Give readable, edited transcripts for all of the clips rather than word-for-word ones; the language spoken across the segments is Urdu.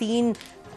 3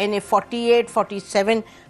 NA 48, 47,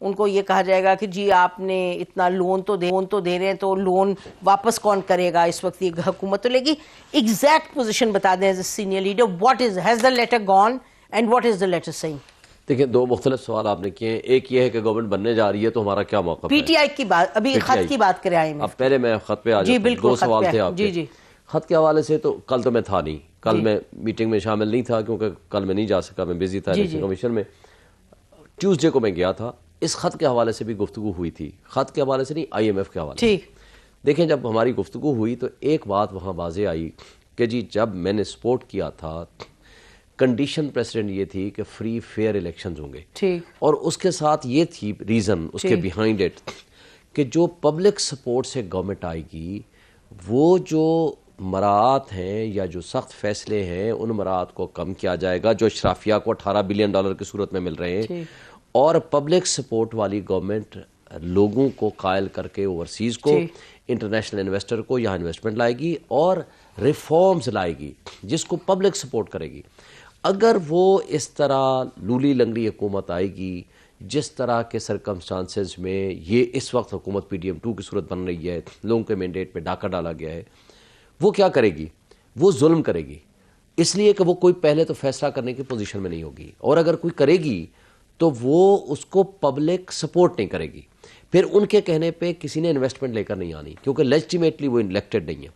ان کو یہ کہا جائے گا کہ جی آپ نے اتنا لون تو دے رہے ہیں تو لون واپس کون کرے گا, اس وقت یہ حکومت تو لے گی. ایگزیکٹ پوزیشن بتا دیں as a senior leader, what is has the letter gone and what is the letter saying? دیکھیں دو مختلف سوال آپ نے کیے ہیں. ایک یہ ہے کہ گورنمنٹ بننے جا رہی ہے تو ہمارا کیا موقف ہے. پی ٹی آئی کی بات, ابھی خط کی بات کریں. اب پہلے میں خط پہ آ جاتا ہوں. دو سوال تھے آپ کے. خط کے حوالے سے تو کل تو میں تھا نہیں, کل میں میٹنگ میں شامل نہیں تھا کیونکہ کل میں نہیں جا سکا, میں بزی تھا الیکشن کمیشن میں. ٹیوزڈے کو میں گیا تھا. اس خط کے حوالے سے بھی گفتگو ہوئی تھی, خط کے حوالے سے نہیں, آئی ایم ایف کے حوالے سے. دیکھیں جب ہماری گفتگو ہوئی تو ایک بات وہاں واضح آئی کہ جی جب میں نے سپورٹ کیا تھا کنڈیشن پریسیڈنٹ یہ تھی کہ فری فیئر الیکشنز ہوں گے, اور اس کے ساتھ یہ تھی ریزن اس کے بیہائنڈ اٹ کہ جو پبلک سپورٹ سے گورنمنٹ آئے گی وہ جو مراعات ہیں یا جو سخت فیصلے ہیں ان مراعات کو کم کیا جائے گا جو اشرافیہ کو $18 بلین کی صورت میں مل رہے ہیں, اور پبلک سپورٹ والی گورنمنٹ لوگوں کو قائل کر کے اوورسیز کو انٹرنیشنل انویسٹر کو یہاں انویسٹمنٹ لائے گی اور ریفارمز لائے گی جس کو پبلک سپورٹ کرے گی. اگر وہ اس طرح لولی لنگڑی حکومت آئے گی جس طرح کے سرکمسٹانسز میں یہ اس وقت حکومت پی ڈی ایم 2 کی صورت بن رہی ہے, لوگوں کے مینڈیٹ پہ ڈاکہ ڈالا گیا ہے, وہ کیا کرے گی؟ وہ ظلم کرے گی, اس لیے کہ وہ کوئی پہلے تو فیصلہ کرنے کی پوزیشن میں نہیں ہوگی, اور اگر کوئی کرے گی تو وہ اس کو پبلک سپورٹ نہیں کرے گی. پھر ان کے کہنے پہ کسی نے انویسٹمنٹ لے کر نہیں آنی کیونکہ لیجٹیمیٹلی وہ الیکٹڈ نہیں ہے.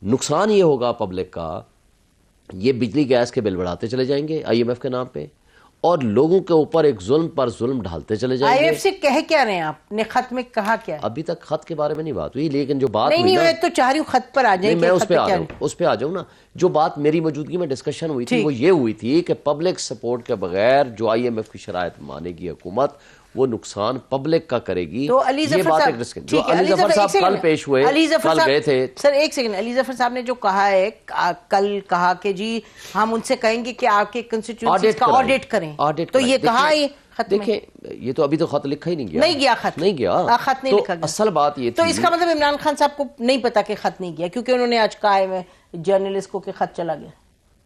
نقصان یہ ہوگا پبلک کا, یہ بجلی گیس کے بل بڑھاتے چلے جائیں گے آئی ایم ایف کے نام پہ, اور لوگوں کے اوپر ایک ظلم پر ظلم ڈھالتے چلے جائیں گے. آئی ایف سے کہہ کیا رہے ہیں آپ نے خط میں کہا کیا؟ ابھی تک خط کے بارے میں نہیں بات ہوئی, لیکن جو بات نہیں میں تو چاہ رہی ہوں خط پر آ جائیں. میں اس پہ آ جاؤں نا. جو بات میری موجودگی میں ڈسکشن ہوئی تھی وہ یہ ہوئی تھی کہ پبلک سپورٹ کے بغیر جو آئی ایم ایف کی شرائط مانے گی حکومت وہ نقصان پبلک کا کرے گی. تو علی ظفر صاحب کل پیش ہوئے, کل گئے تھے. سر ایک سیکنڈ, علی ظفر صاحب نے جو کہا ہے کل کہا کہ جی ہم ان سے کہیں گے کہ آپ کے کنسٹیٹیوئنسیز کا آڈٹ کریں, تو یہ کہا ہے خط میں. دیکھیں یہ تو ابھی تو خط لکھا ہی نہیں گیا. نہیں گیا خط, نہیں گیا خط نہیں لکھا گیا. اصل بات یہ تو اس کا مطلب عمران خان صاحب کو نہیں پتا کہ خط نہیں گیا کیونکہ انہوں نے آج کہا ہے جرنلسٹ کو کہ خط چلا گیا.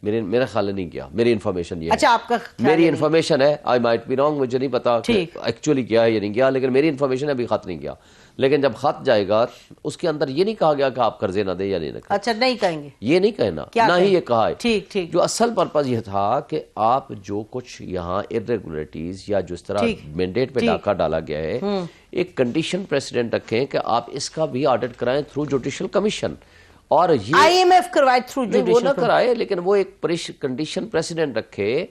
میرا خیال نہیں گیا, میری انفارمیشن یہ ہے. اچھا آپ کا میری انفارمیشن ہے, آئی مائٹ بی رانگ, مجھے نہیں پتا ایکچولی گیا ہے یا نہیں گیا, لیکن میری انفارمیشن ہے ابھی خط نہیں گیا. لیکن جب خط جائے گا اس کے اندر یہ نہیں کہا گیا کہ آپ قرضے نہ دیں یا نہیں. اچھا نہیں کہیں گے, یہ نہیں کہنا, نہ ہی یہ کہا ہے. ٹھیک جو اصل پرپز یہ تھا کہ آپ جو کچھ یہاں ارریگولیٹیز یا جو اس طرح مینڈیٹ پہ ڈاکہ ڈالا گیا ہے, ایک کنڈیشن پریسیڈنٹ رکھیں کہ آپ اس کا بھی آڈٹ کرائیں تھرو جوڈیشل کمیشن, اور یہ آئی ایم ایف کروائے تھرو وہ نہ کرائے, لیکن وہ ایک کنڈیشن پریسیڈنٹ رکھے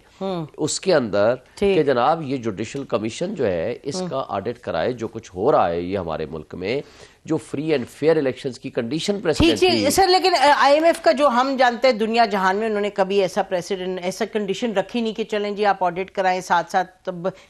اس کے اندر کہ جناب یہ جوڈیشل کمیشن جو ہے اس کا آڈٹ کرائے جو کچھ ہو رہا ہے یہ ہمارے ملک میں, جو فری اینڈ فیئر الیکشنز کی کنڈیشن پریسیڈنٹ تھی. سر لیکن آئی ایم ایف کا جو ہم جانتے ہیں دنیا جہان میں انہوں نے کبھی ایسا پریسیڈنٹ ایسا کنڈیشن رکھی نہیں کہ چلیں جی آپ آڈٹ کرائیں, ساتھ ساتھ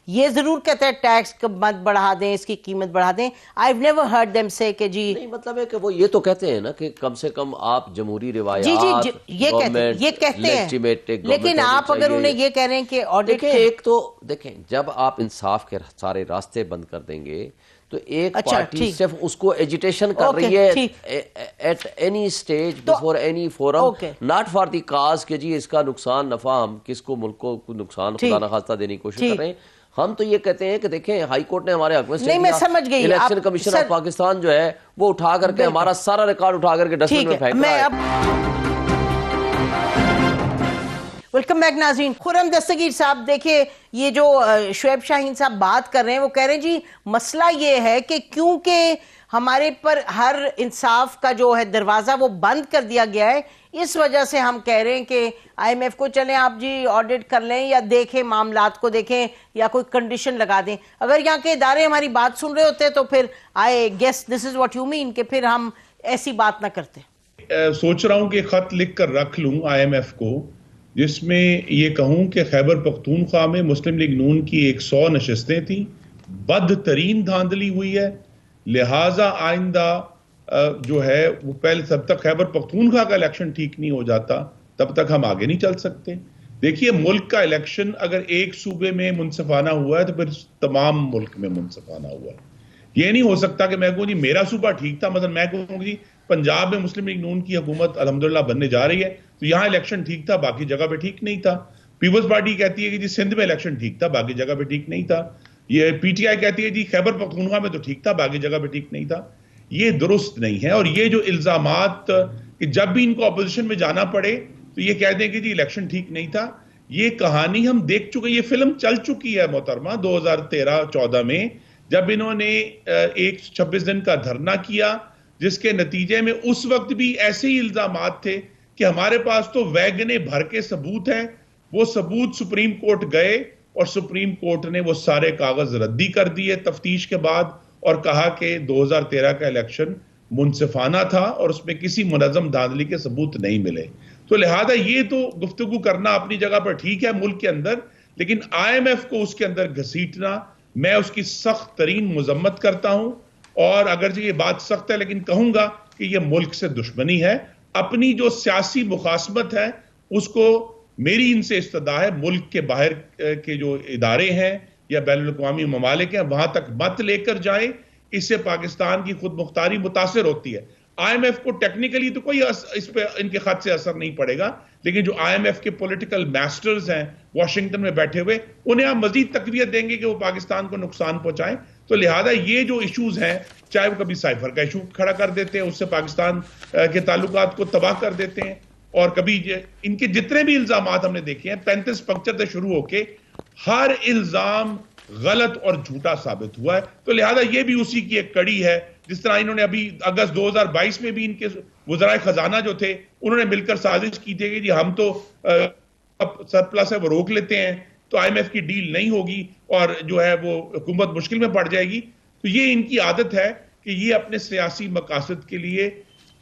یہ ضرور کہتے ہیں ٹیکس مت بڑھا دیں, اس کی قیمت بڑھا دیں. I've never heard them say کہ جی نہیں, مطلب ہے کہ وہ یہ تو کہتے ہیں نا کہ کم سے کم آپ جمہوری روایات یہ کہتے ہیں, لیکن آپ اگر انہیں یہ کہہ رہے ہیں کہ آڈٹ, ایک تو دیکھیں جب آپ انصاف کے سارے راستے بند کر دیں گے تو ایک پارٹی صرف اس کو ایجیٹیشن کر رہی ہے at any stage before any forum, not for the cause کہ جی اس کا نقصان نفع ہم کس کو ملک کو نقصان خدا نخواستہ دینے کی کوشش کر رہے ہیں. ہم تو یہ کہتے ہیں کہ دیکھیں ہائی کورٹ نے ہمارے حق میں الیکشن کمیشن آف پاکستان جو ہے وہ اٹھا کر کے ہمارا سارا ریکارڈ اٹھا کر کے ڈسٹ بن میں پھینک رہا ہے. ویلکم بیک ناظرین. خرم دستگیر صاحب دیکھیں یہ جو شعیب شاہین صاحب بات کر رہے ہیں وہ کہہ رہے ہیں جی مسئلہ یہ ہے کہ کیونکہ ہمارے پر ہر انصاف کا جو ہے دروازہ وہ بند کر دیا گیا ہے, اس وجہ سے ہم کہہ رہے ہیں کہ آئی ایم ایف کو چلیں آپ جی آڈٹ کر لیں یا دیکھیں معاملات کو دیکھیں یا کوئی کنڈیشن لگا دیں. اگر یہاں کے ادارے ہماری بات سن رہے ہوتے تو پھر I guess this is what you mean کہ پھر ہم ایسی بات نہ کرتے. سوچ رہا ہوں کہ خط لکھ کر رکھ لوں آئی ایم ایف کو جس میں یہ کہوں کہ خیبر پختونخوا میں مسلم لیگ نون کی 100 نشستیں تھیں, بدترین دھاندلی ہوئی ہے, لہٰذا آئندہ جو ہے وہ پہلے تب تک خیبر پختونخوا کا الیکشن ٹھیک نہیں ہو جاتا تب تک ہم آگے نہیں چل سکتے. دیکھیے ملک کا الیکشن اگر ایک صوبے میں منصفانہ ہوا ہے تو پھر تمام ملک میں منصفانہ ہوا ہے. یہ نہیں ہو سکتا کہ میں کہوں جی میرا صوبہ ٹھیک تھا, مثلا میں کہوں جی پنجاب میں مسلم لیگ نون کی حکومت الحمدللہ بننے جا رہی ہے تو یہاں الیکشن ٹھیک تھا باقی جگہ پہ ٹھیک نہیں تھا. پیپلز پارٹی کہتی ہے کہ جی سندھ میں الیکشن ٹھیک تھا باقی جگہ پہ ٹھیک نہیں تھا. یہ پی ٹی آئی کہتی ہے جی خیبر پختونخوا میں تو ٹھیک تھا، باقی جگہ پہ ٹھیک نہیں تھا. یہ درست نہیں ہے. اور یہ جو الزامات کہ جب بھی ان کو اپوزیشن میں جانا پڑے تو یہ کہہ دیں کہ جی الیکشن ٹھیک نہیں تھا، یہ کہانی ہم دیکھ چکے. یہ فلم چل چکی ہے محترمہ 2013-14 میں، جب انہوں نے 26 دن کا دھرنا کیا، جس کے نتیجے میں اس وقت بھی ایسے ہی الزامات تھے کہ ہمارے پاس تو ویگنے بھر کے ثبوت ہیں. وہ ثبوت سپریم کورٹ گئے اور سپریم کورٹ نے وہ سارے کاغذ ردی کر دیے تفتیش کے بعد، اور کہا کہ 2013 کا الیکشن منصفانہ تھا اور اس میں کسی منظم دھاندلی کے ثبوت نہیں ملے. تو لہذا یہ تو گفتگو کرنا اپنی جگہ پر ٹھیک ہے ملک کے اندر، لیکن آئی ایم ایف کو اس کے اندر گھسیٹنا، میں اس کی سخت ترین مذمت کرتا ہوں. اور اگرچہ یہ بات سخت ہے لیکن کہوں گا کہ یہ ملک سے دشمنی ہے. اپنی جو سیاسی مخاصمت ہے اس کو میری ان سے استدعا ہے ملک کے باہر کے جو ادارے ہیں یا بین الاقوامی ممالک ہیں وہاں تک مت لے کر جائیں. اس سے پاکستان کی خود مختاری متاثر ہوتی ہے. آئی ایم ایف کو ٹیکنیکلی تو کوئی اس پہ ان کے خط سے اثر نہیں پڑے گا، لیکن جو آئی ایم ایف کے پولیٹیکل میسٹرز ہیں واشنگٹن میں بیٹھے ہوئے، انہیں آپ مزید تقویت دیں گے کہ وہ پاکستان کو نقصان پہنچائیں. تو لہذا یہ جو ایشوز ہیں، چاہے وہ کبھی سائفر کا ایشو کھڑا کر دیتے ہیں، اس سے پاکستان کے تعلقات کو تباہ کر دیتے ہیں، اور کبھی ان کے جتنے بھی الزامات ہم نے دیکھے ہیں 35 پنکچر سے شروع ہو کے ہر الزام غلط اور جھوٹا ثابت ہوا ہے. تو لہذا یہ بھی اسی کی ایک کڑی ہے. جس طرح انہوں نے ابھی اگست 2022 میں بھی ان کے وزرائے خزانہ جو تھے انہوں نے مل کر سازش کی تھی کہ جی ہم تو سرپلس ہے وہ روک لیتے ہیں تو آئی ایم ایف کی ڈیل نہیں ہوگی اور جو ہے وہ حکومت مشکل میں پڑ جائے گی. تو یہ ان کی عادت ہے کہ یہ اپنے سیاسی مقاصد کے لیے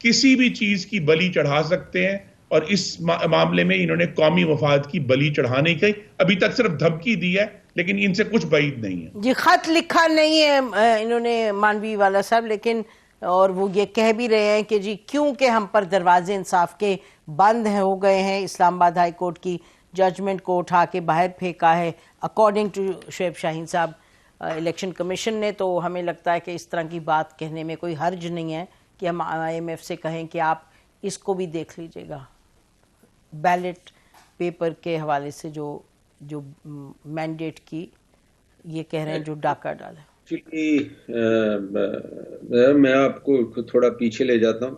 کسی بھی چیز کی بلی چڑھا سکتے ہیں، اور اس معاملے میں انہوں نے قومی مفاد کی بلی چڑھانے کی ابھی تک صرف دھمکی دی ہے، لیکن ان سے کچھ بعید نہیں ہے. جی خط لکھا نہیں ہے انہوں نے مانوی والا صاحب، لیکن اور وہ یہ کہہ بھی رہے ہیں کہ جی کیونکہ ہم پر دروازے انصاف کے بند ہو گئے ہیں، اسلام آباد ہائی کورٹ کی ججمنٹ کو اٹھا کے باہر پھینکا ہے اکارڈنگ ٹو شعیب شاہین صاحب الیکشن کمیشن نے. تو ہمیں لگتا ہے کہ اس طرح کی بات کہنے میں کوئی حرج نہیں ہے کہ ہم آئی ایم ایف سے کہیں کہ آپ اس کو بھی دیکھ لیجئے گا بیلٹ پیپر کے حوالے سے جو مینڈیٹ کی یہ کہہ رہے ہیں جو ڈاکہ ڈالا. میں آپ کو تھوڑا پیچھے لے جاتا ہوں.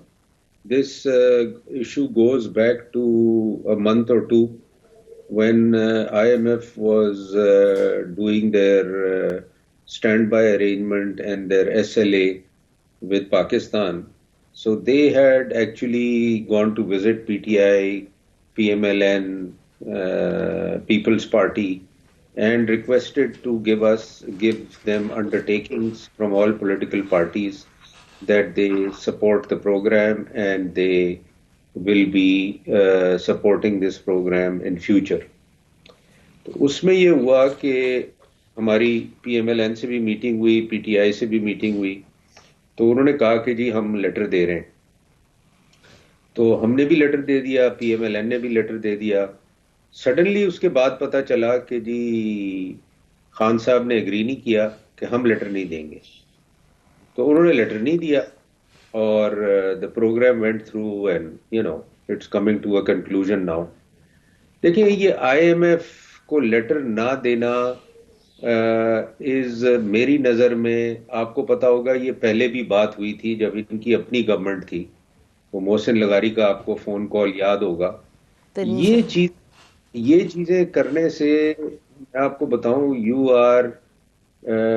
This issue goes back to a month or two when IMF was doing their standby arrangement and their SLA with Pakistan. So they had actually gone to visit PTI, PMLN, People's Party, and requested to give them undertakings from all political parties that they support the program and they will be supporting this program in future. تو اس میں یہ ہوا کہ ہماری پی ایم ایل این سے بھی میٹنگ ہوئی، پی ٹی آئی سے بھی میٹنگ ہوئی، تو انہوں نے کہا کہ جی ہم لیٹر دے رہے ہیں. تو ہم نے بھی لیٹر دے دیا، پی ایم ایل این نے بھی لیٹر دے دیا. سڈنلی اس کے بعد پتا چلا کہ جی خان صاحب نے ایگری نہیں کیا کہ ہم لیٹر نہیں دیں گے، تو انہوں نے لیٹر نہیں دیا اور the program went through and it's coming to a conclusion now. دیکھیں یہ آئی ایم ایف کو لیٹر نہ دینا میری نظر میں، آپ کو پتا ہوگا یہ پہلے بھی بات ہوئی تھی جب ان کی اپنی گورنمنٹ تھی، وہ محسن لغاری کا آپ کو فون کال یاد ہوگا. یہ چیزیں کرنے سے میں آپ کو بتاؤں you are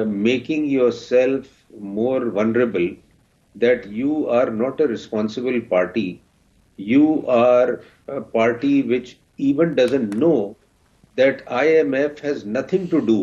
making yourself more vulnerable that you are not a responsible party. You are a party which even doesn't know that IMF has nothing to do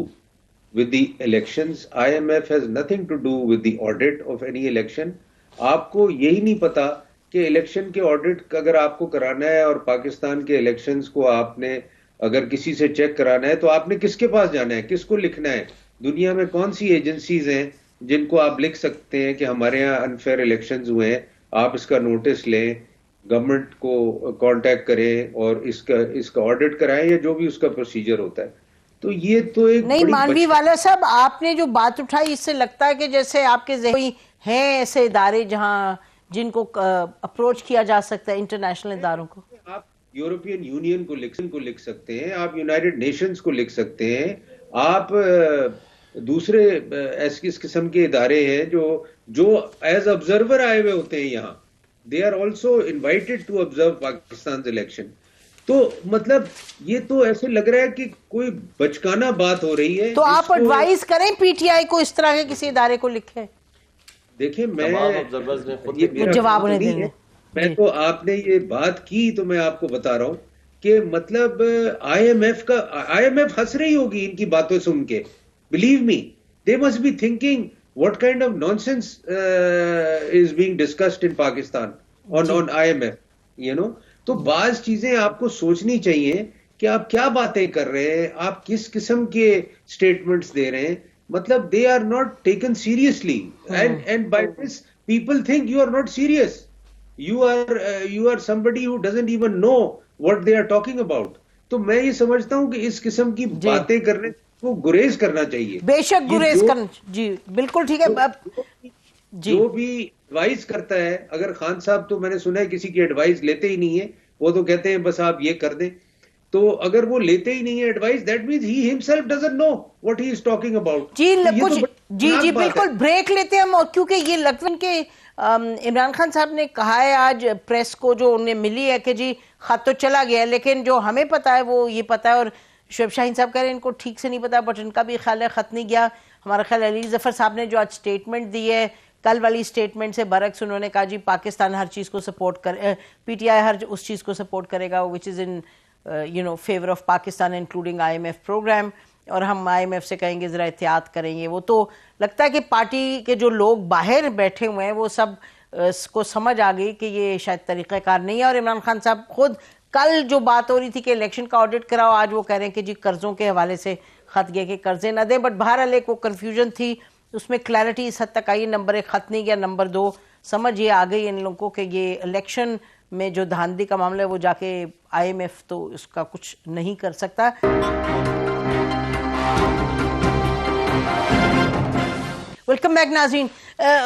with the elections. IMF has nothing to do with the audit of any election. آپ کو یہی نہیں پتا کہ الیکشن کے آڈٹ اگر آپ کو کرانا ہے اور پاکستان کے الیکشنز کو آپ نے اگر کسی سے چیک کرانا ہے تو آپ نے کس کے پاس جانا ہے، کس کو لکھنا ہے. دنیا میں کون سی ایجنسیز ہیں جن کو آپ لکھ سکتے ہیں کہ ہمارے یہاں انفیئر الیکشنز ہوئے ہیں، آپ اس کا نوٹس لیں، گورنمنٹ کو کانٹیکٹ کریں اور اس کا آڈٹ کرائیں یا جو بھی اس کا پروسیجر ہوتا ہے. تو یہ تو ایک نہیں مانوی والا صاحب، آپ نے جو بات اٹھائی اس سے لگتا ہے کہ جیسے آپ کے ذہن ہیں ایسے ادارے جن کو اپروچ کیا جا سکتا ہے، انٹرنیشنل اداروں کو. آپ یورپین یونین کو لکھ سکتے ہیں، آپ یونائٹڈ نیشنز کو لکھ سکتے ہیں، آپ دوسرے اس قسم کے ادارے ہیں جو ایز آبزرور آئے ہوئے ہوتے ہیں یہاں. They are also invited to observe Pakistan election. تو مطلب یہ تو ایسے لگ رہا ہے کہ کوئی بچکانہ بات ہو رہی ہے. تو آپ ایڈوائز کریں پی ٹی آئی کو اس طرح کے کسی ادارے کو لکھیں. دیکھیں میں جواب انہیں دینے میں تو آپ نے یہ بات کی تو میں آپ کو بتا رہا ہوں کہ مطلب آئی ایم ایف ہنس رہی ہوگی ان کی باتوں سن کے. Believe me they must be thinking what kind of nonsense is being discussed in Pakistan on IMF, you know. تو بعض چیزیں آپ کو سوچنی چاہیے کہ آپ کیا باتیں کر رہے ہیں, آپ کس قسم کے اسٹیٹمنٹس دے رہے ہیں. مطلب they are not taken seriously and by this people think you are not serious. You are somebody who doesn't even know what they are talking about. تو میں یہ سمجھتا ہوں کہ اس قسم کی باتیں کرنے کو گریز کرنا چاہیے. بے شک گریز کرنا. جی بالکل ٹھیک ہے. جو بھی ایڈوائز کرتا ہے, اگر خان صاحب تو میں نے سنا ہے کسی کی ایڈوائز لیتے ہی نہیں ہے, وہ تو کہتے ہیں بس آپ یہ کر دیں. تو اگر وہ لیتے ہی نہیں ہے advise, that means he himself doesn't know what he is talking about. جی بالکل بریک لیتے ہیں ہم, کیونکہ یہ لگتا ہے کہ عمران خان صاحب نے کہا ہے آج پریس کو جو انہیں ملی ہے کہ جی خط تو چلا گیا, لیکن جو ہمیں پتا ہے وہ یہ پتا ہے, اور شعیب شاہین صاحب کہہ رہے ہیں ان کو ٹھیک سے نہیں پتا, بٹ ان کا بھی خیال ہے خط نہیں گیا. ہمارا خیال علی ظفر صاحب نے جو آج سٹیٹمنٹ دی ہے, کل والی سٹیٹمنٹ سے برعکس انہوں نے کہا جی پاکستان ہر چیز کو سپورٹ کرے, پی ٹی آئی ہر اس چیز کو سپورٹ کرے گا which is in favour of Pakistan including I M F programme, اور ہم آئی ایم ایف سے کہیں گے ذرا احتیاط کریں گے. وہ تو لگتا ہے کہ پارٹی کے جو لوگ باہر بیٹھے ہوئے ہیں وہ سب کو سمجھ آ گئی کہ یہ شاید طریقہ کار نہیں ہے. اور عمران خان صاحب خود کل جو بات ہو رہی تھی کہ الیکشن کا آڈٹ کراؤ, آج وہ کہہ رہے ہیں کہ جی قرضوں کے حوالے سے خط گئے کہ قرضے نہ دیں. بٹ بہرحال ایک وہ کنفیوژن تھی, اس میں کلیئرٹی اس حد تک آئی. نمبر 1 خط نہیں گیا, نمبر 2 سمجھ یہ آ گئی ان لوگوں کو کہ یہ الیکشن میں جو دھاندلی کا معاملہ ہے وہ جا کے آئی ایم ایف تو اس کا کچھ نہیں کر سکتا. ویلکم بیک ناظرین.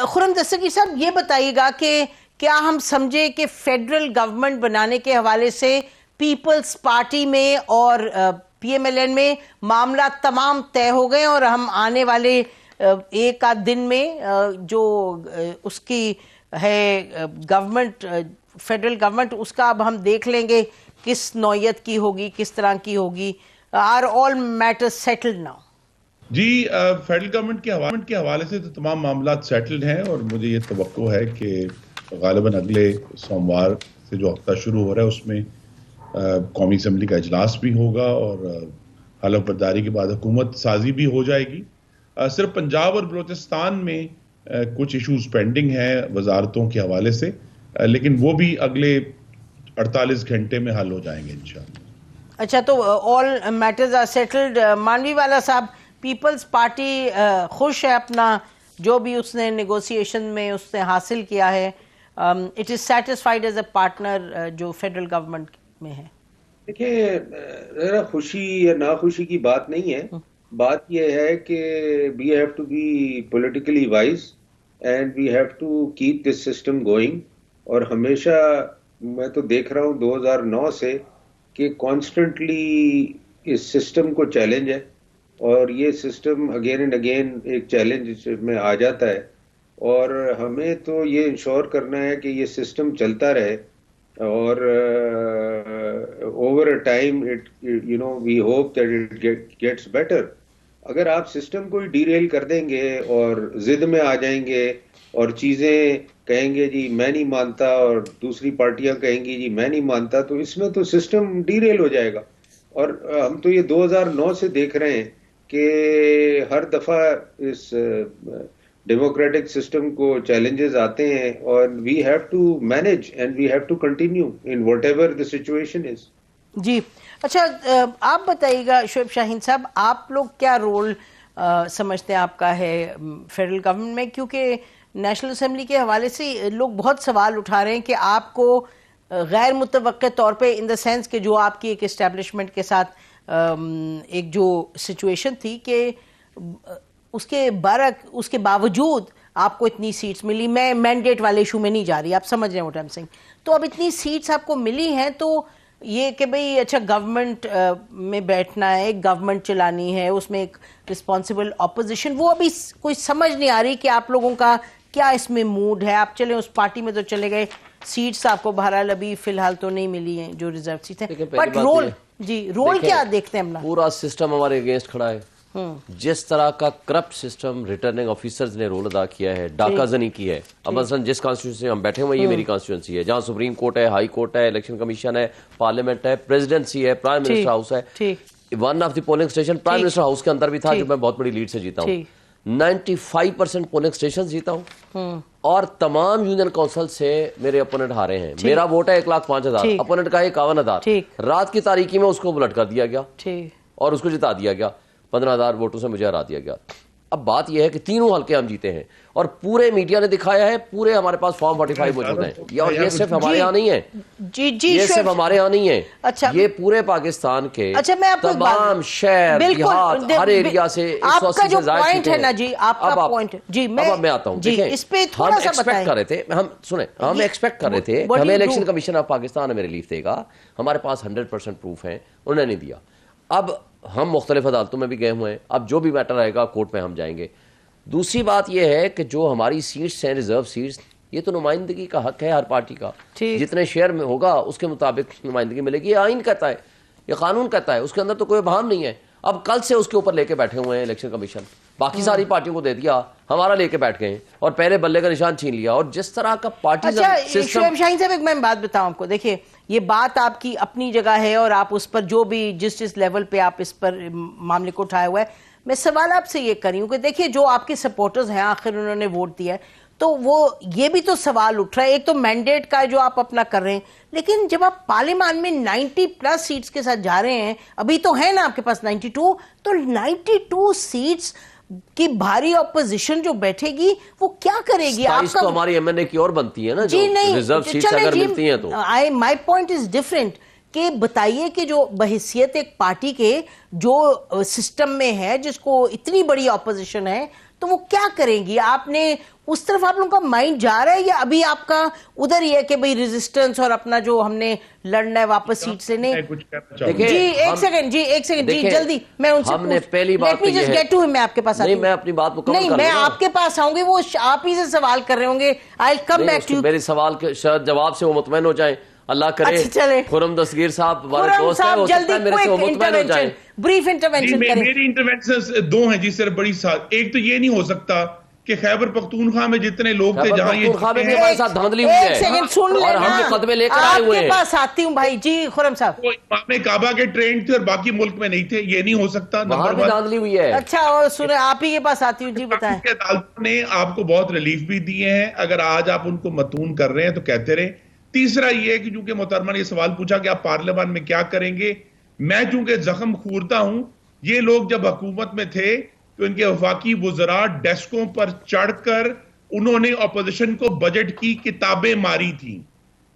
خرم دستگیر صاحب یہ بتائیے گا کہ کیا ہم سمجھے کہ فیڈرل گورنمنٹ بنانے کے حوالے سے پیپلز پارٹی میں اور پی ایم ایل این میں معاملات تمام طے ہو گئے, اور ہم آنے والے ایک آدھ دن میں جو اس کی ہے گورنمنٹ, فیڈرل گورنمنٹ, اس کا اب ہم دیکھ لیں گے کس نوعیت کی ہوگی, کس طرح کی ہوگی. Are all matters settled now? جی فیڈرل گورنمنٹ کے حوالے سے تو تمام معاملات سیٹلڈ ہیں, اور مجھے یہ توقع ہے کہ غالباً اگلے سوموار سے جو ہفتہ شروع ہو رہا ہے اس میں قومی اسمبلی کا اجلاس بھی ہوگا, اور حلف برداری کے بعد حکومت سازی بھی ہو جائے گی. صرف پنجاب اور بلوچستان میں کچھ ایشوز پینڈنگ ہیں وزارتوں کے حوالے سے, لیکن وہ بھی اگلے 48 گھنٹے میں حل ہو جائیں گے انشاءاللہ. اچھا, تو آل میٹرز آر سیٹلڈ. مانوی والا صاحب, پیپلز پارٹی خوش ہے اپنا جو بھی اس نے نیگوسیشن میں اس نے حاصل کیا ہے, it is satisfied as a partner جو فیڈرل گورنمنٹ میں ہے؟ دیکھیں ذرا خوشی یا ناخوشی کی بات نہیں ہے, بات یہ ہے کہ we have to be politically wise and we have to keep this system going. اور ہمیشہ میں تو دیکھ رہا ہوں 2009 سے کہ کانسٹنٹلی اس سسٹم کو چیلنج ہے, اور یہ سسٹم اگین اینڈ اگین ایک چیلنج میں آ جاتا ہے, اور ہمیں تو یہ انشور کرنا ہے کہ یہ سسٹم چلتا رہے, اور over a time we hope that it gets better. اگر آپ سسٹم کو ہی ڈی ریل کر دیں گے اور ضد میں آ جائیں گے اور چیزیں کہیں گے جی میں نہیں مانتا, اور دوسری پارٹیاں کہیں گی جی میں نہیں مانتا, تو اس میں تو سسٹم ڈی ریل ہو جائے گا. اور ہم تو یہ 2009 سے دیکھ رہے ہیں کہ ہر دفعہ اس ڈیموکریٹک سسٹم کو چیلنجز آتے ہیں, اور we have to manage and we have to continue in whatever the situation is. جی اچھا, آپ بتائیے گا شعیب شاہین صاحب, آپ لوگ کیا رول سمجھتے ہیں آپ کا ہے فیڈرل گورنمنٹ میں, کیونکہ نیشنل اسمبلی کے حوالے سے لوگ بہت سوال اٹھا رہے ہیں کہ آپ کو غیر متوقع طور پہ ان دا سینس کہ جو آپ کی ایک اسٹیبلشمنٹ کے ساتھ ایک جو سچویشن تھی کہ اس کے باوجود آپ کو اتنی سیٹس ملی. میں مینڈیٹ والے ایشو میں نہیں جا رہی, آپ سمجھ رہے ہیں what I'm saying. تو اب اتنی سیٹس آپ کو ملی ہیں, تو یہ کہ بھئی اچھا گورنمنٹ میں بیٹھنا ہے, گورنمنٹ چلانی ہے, اس میں ایک رسپانسبل اپوزیشن, وہ ابھی کوئی سمجھ نہیں آ رہی کہ آپ لوگوں کا کیا اس میں موڈ ہے. آپ چلیں اس پارٹی میں تو چلے گئے, سیٹس آپ کو بہرحال ابھی فی الحال تو نہیں ملی ہیں جو ریزرو سیٹ ہیں, بٹ رول رول کیا دیکھتے ہیں اپنا؟ پورا سسٹم ہمارے اگینسٹ کھڑا ہے. جس طرح کا کرپٹ سسٹم ریٹرننگ آفیسرز نے رول ادا کیا ہے, ڈاکہ زنی کی ہے. اب مثلا جس کانسٹیٹیوشن ہم بیٹھے ہوئے, یہ میری کانسٹیٹیوشن ہے, جہاں سپریم کورٹ ہے, ہائی کورٹ ہے, الیکشن کمیشن ہے, پارلیمنٹ ہے, پریزیڈنسی ہے, پرائم منسٹر ہاؤس ہے. One of the polling station prime minister house کے اندر بھی تھا, جو میں بہت بڑی لیڈ سے جیتا ہوں. 95% پولنگ اسٹیشن جیتا ہوں, اور تمام یونین کونسل سے میرے اپوننٹ ہارے ہیں. میرا ووٹ ہے 1,05,000, اپوننٹ کا ہے 51,000. رات کی تاریکی میں اس کو بلٹ کر دیا گیا اور اس کو جتا دیا گیا, 15,000 ووٹوں سے مجھے ہرا دیا گیا. اب بات یہ ہے کہ تینوں حلقے ہم جیتے ہیں, اور پورے میڈیا نے دکھایا ہے, پورے ہمارے پاس فارم 45 موجود ہیں. اور یہ صرف ہمارے یہاں نہیں ہے, یہ صرف ہمارے یہاں نہیں ہے, یہ پورے پاکستان کے تمام شہر دیہات ہر ایریا سے 180 سے زائد سیٹیں ہیں. اب میں آتا ہوں, ہم ایکسپیکٹ کر رہے تھے, ہم سنیں, ہم ایکسپیکٹ کر رہے تھے کہ ہمیں الیکشن کمیشن آف پاکستان ہمیں ریلیف دے گا, ہمارے پاس 100% پروف ہیں, انہوں نے نہیں دیا. اب ہم مختلف عدالتوں میں بھی گئے ہوئے ہیں, اب جو بھی میٹر آئے گا کورٹ میں ہم جائیں گے. دوسری بات یہ ہے کہ جو ہماری سیٹس ہیں, ریزرو سیٹس, یہ تو نمائندگی کا حق ہے ہر پارٹی کا, جتنے شیئر میں ہوگا اس کے مطابق نمائندگی ملے گی. یہ آئین کہتا ہے, یہ قانون کہتا ہے, اس کے اندر تو کوئی ابہام نہیں ہے. اب کل سے اس کے اوپر لے کے بیٹھے ہوئے ہیں الیکشن کمیشن, باقی ساری پارٹیوں کو دے دیا, ہمارا لے کے بیٹھ گئے ہیں اور پہلے بلے کا نشان چھین لیا. اور جس طرح کا پارٹی شعیب شاہین صاحب, ایک میں بات بتاؤں آپ کو, دیکھیے یہ بات آپ کی اپنی جگہ ہے, اور آپ اس پر جو بھی جس لیول پہ آپ اس پر معاملے کو اٹھایا ہوا ہے, میں سوال آپ سے یہ کری ہوں کہ دیکھیے جو آپ کے سپورٹرز ہیں, آخر انہوں نے ووٹ دیا ہے, تو وہ یہ بھی تو سوال اٹھ رہا ہے, ایک تو مینڈیٹ کا جو آپ اپنا کر رہے ہیں, لیکن جب آپ پارلیمان میں 90+ سیٹس کے ساتھ جا رہے ہیں, ابھی تو ہے نا آپ کے پاس 92, تو 92 سیٹس کی بھاری اپوزیشن جو بیٹھے گی وہ کیا کرے گی؟ آپ کا ہماری ایم این اے کی اور بنتی ہے نا, جو ریزرو سیٹس اگر ملتی ہیں تو. مائی پوائنٹ از ڈفرنٹ, کہ بتائیے کہ جو بحیثیت ایک پارٹی کے جو سسٹم میں ہے, جس کو اتنی بڑی اپوزیشن ہے, تو وہ کیا کریں گی؟ آپ نے اس طرف آپ لوگوں کا مائنڈ جا رہا ہے, یا ابھی آپ کا ادھر ہی ہے کہ بھئی ریزسٹنس اور اپنا جو ہم نے لڑنا ہے واپس سیٹ سے نہیں؟ جی ایک سیکنڈ جی جلدی, میں ان سے ہم نے پہلی بات تو یہ ہے, میں آپ کے پاس نہیں, میں اپنی بات مکمل نہیں, میں آپ کے پاس آؤں گی, وہ آپ ہی سے سوال کر رہے ہوں گے, I'll come back to you. میرے سوال کے شاید جواب سے وہ مطمئن ہو جائیں, اللہ کرے. خرم دستگیر صاحب ہمارے دوست ہیں, ہو سکتا ہے میرے سے وہ مطمئن ہو جائیں. بریف انٹرونشن کریں. میری انٹرونشن دو ہیں جی سر, بڑی ساتھ. ایک تو یہ نہیں ہو سکتا کہ خیبر پختونخوا میں جتنے لوگ تھے, جہاں یہ ہمارے ساتھ دھاندلی ہوئی ہے اور ہم مقدمے لے کر آئے ہوئے ہیں. آپ کے پاس آتی ہوں بھائی. جی خرم صاحب, وہ امام کعبہ کے ٹرینڈ تھے اور باقی ملک میں نہیں تھے, یہ نہیں ہو سکتا. وہاں بھی دھاندلی ہوئی ہے. اچھا, اور سنیں, آپ ہی کے پاس آتی ہوں, جی بتائیں. عدالتوں نے آپ کو بہت ریلیف بھی دیے ہیں, اگر آج آپ ان کو متون کر رہے ہیں تو کہتے رہے. تیسرا یہ ہے کہ چونکہ محترمہ نے یہ سوال پوچھا کہ آپ پارلیمان میں کیا کریں گے, میں چونکہ زخم خورتا ہوں, یہ لوگ جب حکومت میں تھے تو ان کے وفاقی وزراء ڈیسکوں پر چڑھ کر انہوں نے اپوزیشن کو بجٹ کی کتابیں ماری تھیں,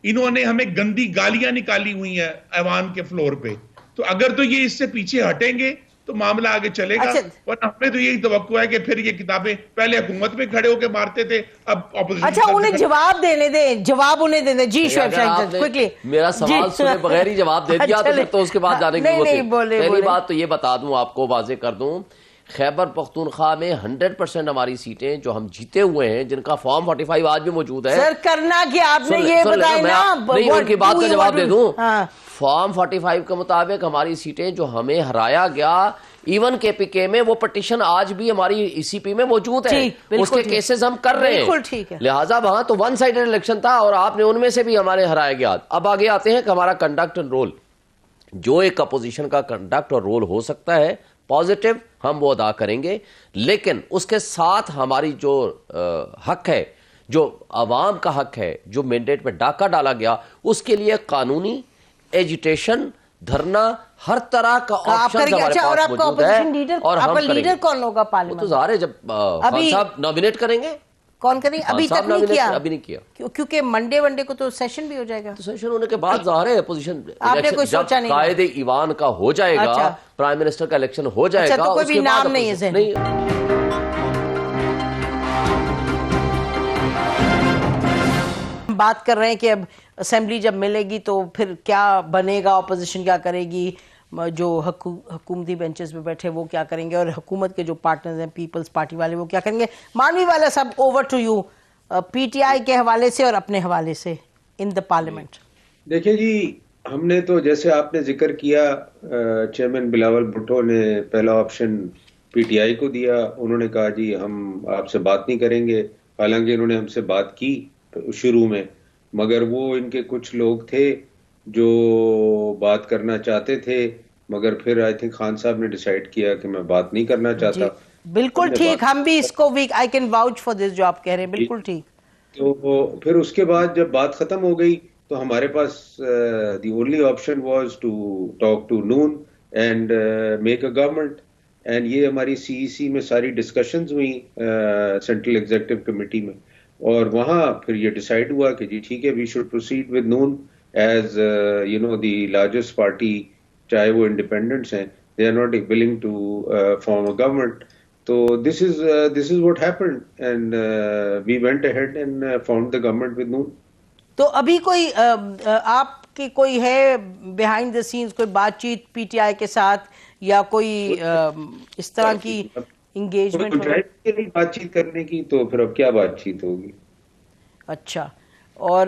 انہوں نے ہمیں گندی گالیاں نکالی ہوئی ہیں ایوان کے فلور پہ. تو اگر تو یہ اس سے پیچھے ہٹیں گے تو معاملہ آگے چلے گا, ورنہ ہمیں تو یہی توقع ہے کہ پھر یہ کتابیں پہلے حکومت میں کھڑے ہو کے مارتے تھے, اب اپوزیشن. اچھا, انہیں جواب دینے دیں, جواب انہیں دینے. جی شعیب شاہین صاحب کوئکلی, میرا سوال سنے بغیر ہی جواب دے دیا, تو پھر تو اس کے بعد جانے کی ضرورت ہے. پہلی بات تو یہ بتا دوں آپ کو, واضح کر دوں, خیبر پختونخوا میں 100% ہماری سیٹیں جو ہم جیتے ہوئے ہیں, جن کا فارم 45 آج بھی موجود ہے. سر کرنا کیا آپ نے یہ بتائیں نا, نہیں ان کی بات کا جواب دے دوں. فارم 45 کے مطابق ہماری سیٹیں جو ہمیں ہرایا گیا, ایون کے پی کے میں, وہ پٹیشن آج بھی ہماری ای سی پی میں موجود ہے, اس کے کیسز ہم کر رہے ہیں. لہٰذا وہاں تو ون سائیڈڈ الیکشن تھا, اور آپ نے ان میں سے بھی ہمارے ہرایا گیا. اب آگے آتے ہیں کہ ہمارا کنڈکٹ اینڈ رول, جو ایک اپوزیشن کا کنڈکٹ اور رول ہو سکتا ہے پازیٹیو, ہم وہ ادا کریں گے, لیکن اس کے ساتھ ہماری جو حق ہے, جو عوام کا حق ہے, جو مینڈیٹ پہ ڈاکہ ڈالا گیا, اس کے لیے قانونی ایجیٹیشن, دھرنا, ہر طرح کا آپشن ہمارے پاس موجود ہے. اور ہم لیڈر کون ہوگا پارلیمنٹ؟ تو ظاہر ہے جب خان صاحب نامینیٹ کریں گے. کون کریں؟ ابھی تک نہیں کیا, ابھی نہیں کیا, کیونکہ منڈے کو تو سیشن بھی ہو جائے گا. تو سیشن ہونے کے بعد ظاہر ہے اپوزیشن, آپ نے کوئی سوچا نہیں, قائد ایوان کا ہو جائے گا, پرائم منسٹر کا الیکشن ہو جائے گا, تو کوئی بھی نام نہیں ہے ذہن میں. بات کر رہے ہیں کہ اب اسمبلی جب ملے گی تو پھر کیا بنے گا, اپوزیشن کیا کرے گی, جو حکومتی بینچز پہ بیٹھے وہ کیا کریں گے, اور حکومت کے جو پارٹنرز ہیں پیپلز پارٹی والے وہ کیا کریں گے. مانوی والا صاحب, over to you, P T I کے حوالے سے اور اپنے حوالے سے ان دا پارلیمنٹ. دیکھیں جی, ہم نے تو جیسے آپ نے ذکر کیا, چیئرمین بلاول بھٹو نے پہلا آپشن پی ٹی آئی کو دیا. انہوں نے کہا جی ہم آپ سے بات نہیں کریں گے, حالانکہ انہوں نے ہم سے بات کی شروع میں, مگر وہ ان کے کچھ لوگ تھے جو بات کرنا چاہتے تھے, مگر پھر آئی تھنک خان صاحب نے ڈیسائیڈ کیا کہ میں بات نہیں کرنا چاہتا. بالکل ٹھیک, ہم بھی اس کو I can watch for this جو آپ کہہ رہے ہیں, بالکل ٹھیک. تو پھر اس کے بعد جب بات ختم ہو گئی تو ہمارے پاس the only option was to talk to نون and make a government. And یہ ہماری سی ای سی میں ساری ڈسکشنز ہوئی سینٹرل ایگزیکٹو کمیٹی میں, اور وہاں پھر یہ ڈیسائیڈ ہوا کہ جی ٹھیک ہے, we should proceed with none as you know the largest party, چاہے وہ انڈیپینڈنٹس ہیں, they are not willing to form a government. تو this is what happened, and we went ahead and formed the government with noon. تو ابھی کوئی آپ کی کوئی ہے بیہائنڈ دا سینز کوئی بات چیت پی ٹی آئی کے ساتھ, یا کوئی اس طرح کی انگیجمنٹ بات چیت کرنے کی؟ تو پھر اب کیا بات چیت ہوگی. اچھا, اور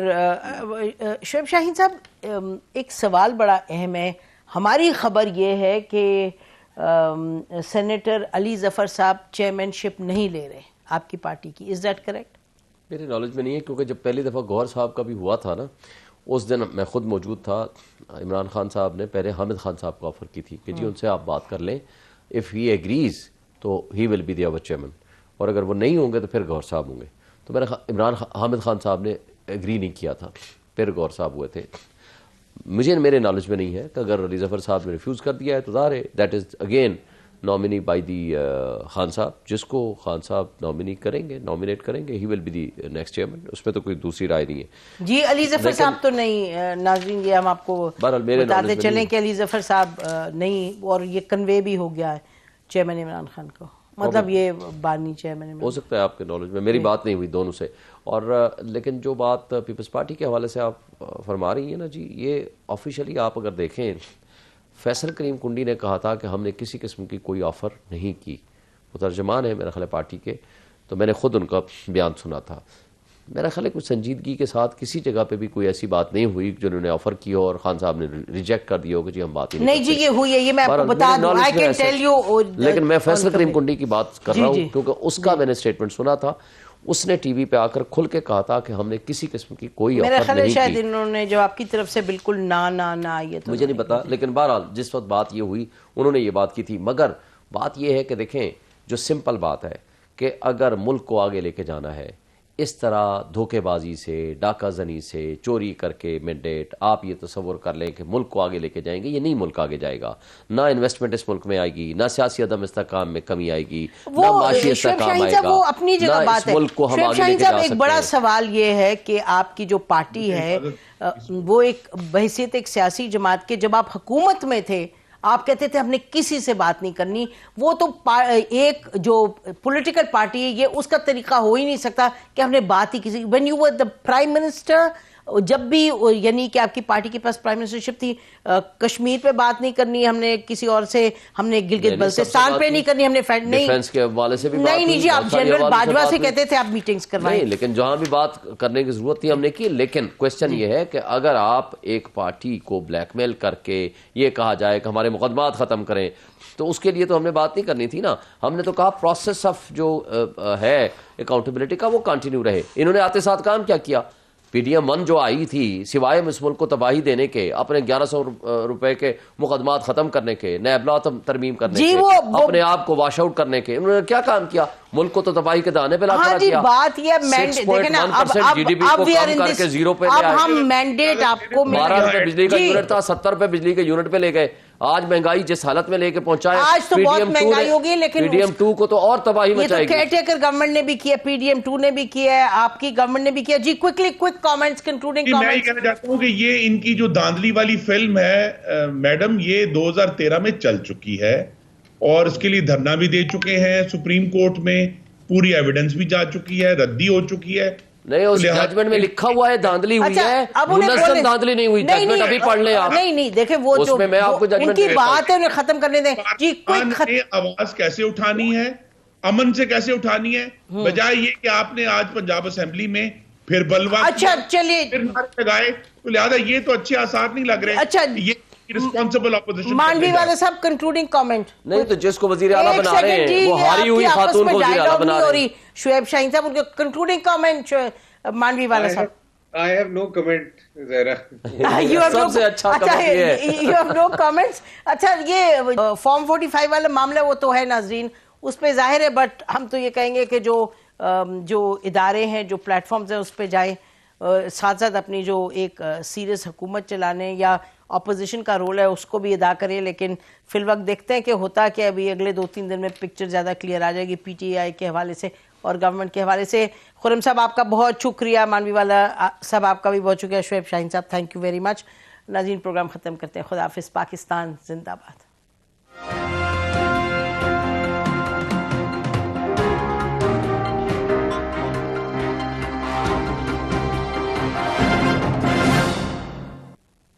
شعیب شاہین صاحب, ایک سوال بڑا اہم ہے. ہماری خبر یہ ہے کہ سینیٹر علی ظفر صاحب چیئرمین شپ نہیں لے رہے آپ کی پارٹی کی, از دیٹ کریکٹ؟ میرے نالج میں نہیں ہے, کیونکہ جب پہلی دفعہ گوہر صاحب کا بھی ہوا تھا نا, اس دن میں خود موجود تھا. عمران خان صاحب نے پہلے حامد خان صاحب کو آفر کی تھی کہ جی ان سے آپ بات کر لیں, اف ہی ایگریز تو ہی will be the our chairman, اور اگر وہ نہیں ہوں گے تو پھر گوہر صاحب ہوں گے. تو میں حامد خان صاحب نے ایگری نہیں کیا تھا, پھر گوہر صاحب ہوئے تھے. میرے نالج میں نہیں ہے کہ اگر علی ظفر صاحب نے ریفیوز کر دیا ہے تو ظاہر ہے that is again nominee by the Khan Sahab, جس کو خان صاحب نامینیٹ کریں گے, he will be the next chairman. اس میں تو کوئی دوسری رائے نہیں ہے. جی علی ظفر صاحب تو نہیں, ناظرین یہ ہم آپ کو بتاتے چلیں کہ علی ظفر صاحب نہیں, اور یہ کنوے بھی ہو گیا ہے چیئرمین عمران خان کو, مطلب یہ بانی چیئرمین ہو سکتا ہے آپ کے نالج میں, میری بات نہیں ہوئی دونوں سے. اور لیکن جو بات پیپلز پارٹی کے حوالے سے آپ فرما رہی ہیں نا جی, یہ آفیشلی آپ اگر دیکھیں, فیصل کریم کنڈی نے کہا تھا کہ ہم نے کسی قسم کی کوئی آفر نہیں کی. وہ ترجمان ہے میرا خیال پارٹی کے, تو میں نے خود ان کا بیان سنا تھا. میرا خیال ہے کچھ سنجیدگی کے ساتھ کسی جگہ پہ بھی کوئی ایسی بات نہیں ہوئی جو انہوں نے آفر کی ہو اور خان صاحب نے ریجیکٹ کر دیا ہو کہ جی ہم بات ہی نہیں. جی یہ ہوئی ہے, یہ میں آپ کو بتا دوں, I can tell you. لیکن میں فیصل کریم کنڈی کی بات کر رہا ہوں کیونکہ اس کا میں نے اسٹیٹمنٹ سنا تھا. اس نے ٹی وی پہ آ کر کھل کے کہا تھا کہ ہم نے کسی قسم کی کوئی آفر نہیں کی. میرا خیال ہے شاید انہوں نے جو آپ کی طرف سے بالکل نہ یہ تو مجھے نہیں پتا, لیکن بہرحال جس وقت بات یہ ہوئی انہوں نے یہ بات کی تھی. مگر بات یہ ہے کہ دیکھیں, جو سمپل بات ہے کہ اگر ملک کو آگے لے کے جانا ہے, اس طرح دھوکے بازی سے, ڈاکہ زنی سے, چوری کر کے مینڈیٹ, آپ یہ تصور کر لیں کہ ملک کو آگے لے کے جائیں گے, یہ نہیں ملک آگے جائے گا. نہ انویسٹمنٹ اس ملک میں آئے گی, نہ سیاسی عدم استحکام میں کمی آئے گی, نہ معاشی استحکام آئے گا. وہ اپنی جگہ بات ہے. ملک کو ہم آگے لے کے جا سکتے ہیں. ایک بڑا سوال یہ ہے کہ آپ کی جو پارٹی ہے وہ ایک بحیثیت ایک سیاسی جماعت کے, جب آپ حکومت میں تھے آپ کہتے تھے ہم نے کسی سے بات نہیں کرنی. وہ تو ایک جو پولیٹیکل پارٹی ہے یہ اس کا طریقہ ہو ہی نہیں سکتا کہ ہم نے بات ہی کسی. when you were the prime minister, جب بھی یعنی کہ آپ کی پارٹی کے پاس پرائم منسٹرشپ تھی, کشمیر پہ بات نہیں کرنی ہم نے کسی اور سے, ہم نے گلگت بلتستان پہ نہیں کرنی, ہم نے ڈیفنس کے حوالے سے بھی نہیں جی, آپ جنرل باجوہ سے کہتے تھے آپ میٹنگز کروائیں. نہیں, لیکن جہاں بھی بات کرنے کی ضرورت تھی ہم نے کی. لیکن کوشچن یہ ہے کہ اگر آپ ایک پارٹی کو بلیک میل کر کے یہ کہا جائے کہ ہمارے مقدمات ختم کریں, تو اس کے لیے تو ہم نے بات نہیں کرنی تھی نا. ہم نے تو کہا پروسیس آف جو ہے اکاؤنٹیبلٹی کا وہ کنٹینیو رہے. انہوں نے آتے ساتھ کام کیا کیا, پی ڈی ایم 1 جو آئی تھی سوائے اس ملک کو تباہی دینے کے, اپنے 1100 روپے کے مقدمات ختم کرنے کے, نیب لا ترمیم کرنے کے, اپنے آپ کو واش آؤٹ کرنے کے, انہوں نے کیا کام کیا؟ ملک کو تو تباہی کے دانے پہ لا کر دیا. بات یہ دیکھیں نا, اب جی ڈی پی کو کم کر کے 0 پہ لے آئے. ہم مینڈیٹ آپ کو 12 روپے بجلی کا یونٹ تھا, 70 روپے بجلی کے یونٹ پہ لے گئے. آج مہنگائی جس حالت میں لے کے پہنچا ہے, آج تو بہت مہنگائی ہوگی, لیکن پی ڈی ایم 2 کو تو اور تباہی مچائے گی. کیئر ٹیکر گورنمنٹ نے بھی کیا, پی ڈی ایم 2 نے بھی کیا ہے, آپ کی گورنمنٹ نے بھی کیا. جی کوئک کامنٹس, کنکلوڈنگ کامنٹس. میں یہ کہنا چاہتا ہوں کہ یہ ان کی جو دھاندلی والی فلم ہے میڈم, یہ 2013 میں چل چکی ہے اور اس کے لیے دھرنا بھی دے چکے ہیں سپریم کورٹ میں, پوری ایویڈنس بھی جا چکی ہے, ردی ہو چکی ہے. نہیں اس ججمنٹ میں لکھا ہوا ہے دھاندلی ہوئی ہے، منظم دھاندلی نہیں ہوئی. ججمنٹ ابھی پڑھ لیں آپ. نہیں دیکھیں وہ جو میں آپ کو ان کی بات ہے انہیں ختم کرنے دیں. جی آواز کیسے اٹھانی ہے، امن سے کیسے اٹھانی ہے، بجائے یہ کہ آپ نے آج پنجاب اسمبلی میں پھر بلوا اچھا چلیے لگائے، تو لہٰذا یہ تو اچھے آثار نہیں لگ رہے. اچھا یہ رسپانسبل اپوزیشن. مانوی والے صاحب کنکلوڈنگ کامنٹ. نہیں تو جس کو وزیر اعلیٰ بنا رہے ہیں وہ ہاری ہوئی خاتون کو وزیر اعلیٰ بنا رہے ہیں. شعیب شاہین صاحب ان کے کنکلوڈنگ کامنٹ مانوی والا صاحب. I have no comment, Zahra. سب سے اچھا کمنٹ یہ ہے. You have no comments. اچھا یہ فارم 45 والا معاملہ وہ تو ہے ناظرین، اس پہ ظاہر ہے، بٹ ہم تو یہ کہیں گے کہ جو ادارے ہیں، جو پلیٹ فارمز ہیں، اس پہ جائیں، ساتھ ساتھ اپنی جو ایک سیریس حکومت چلانے یا اپوزیشن کا رول ہے اس کو بھی ادا کریں. لیکن فی الوقت دیکھتے ہیں کہ ہوتا کہ ابھی اگلے 2-3 دن میں پکچر زیادہ کلیئر آ جائے گی پی ٹی آئی کے حوالے سے اور گورنمنٹ کے حوالے سے. خرم صاحب آپ کا بہت شکریہ، مانوی والا صاحب آپ کا بھی بہت شکریہ، شعیب شاہین صاحب تھینک یو ویری مچ. ناظرین پروگرام ختم کرتے ہیں. خدا حافظ. پاکستان زندہ باد.